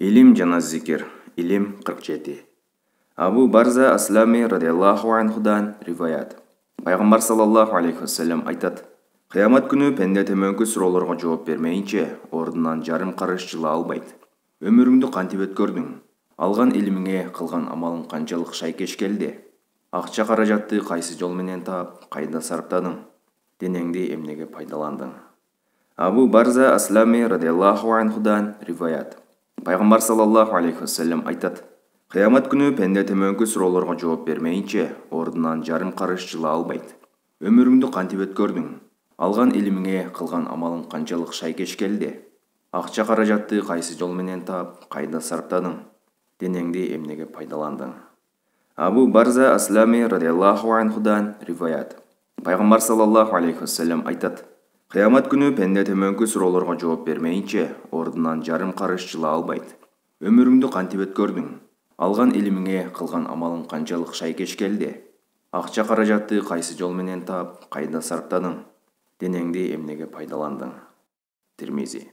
Илим жана зикир. Илим 47. Абу Барза Аслами радиаллаху анхудан риваят. Пайгамбар саллаллаху алейхи вассалам айтат: Кыямат күнү пенде төмөнкү суроолорго жооп бермейинче ордунан жарым карыш жыла албайт. Өмүрүңдү кантип өткөрдүң? Алган илимиңе кылган амалың канчалык шайкеш келди? Акча каражатты кайсы жол менен таап, кайда сарптадың? Денеңди эмнеге пайдаландың? Абу Барза Аслами радиаллаху анхудан риваят. Пайгамбар саллаллаху алейхи вассалам айтат: Кыямат күнү пенде төмөнкү суроолорго жооп бермейинче ордунан жарым карыш жыла албайт. Өмүрүңдү кантип өткөрдүң? Алган илимиңе кылган амалың канчалык шайкеш келди? Акча каражатты кайсы жол менен таап, кайда сарптадың? Денеңди эмнеге пайдаландың? Абу Барза Аслами радиаллаху анхудан риваят. Пайгамбар саллаллаху алейхи вассалам айтат: Кыямат күнү пенде төмөнкү суроолорго жооп бермейинче ордунан жарым карыш жыла албайт. Өмүрүңдү кантип өткөрдүң? Алган илимиңе кылган амалың канчалык шайкеш келди? Акча каражатты кайсы жол менен таап, кайда сарптадың? Денеңди эмнеге пайдаландың? Тирмизи.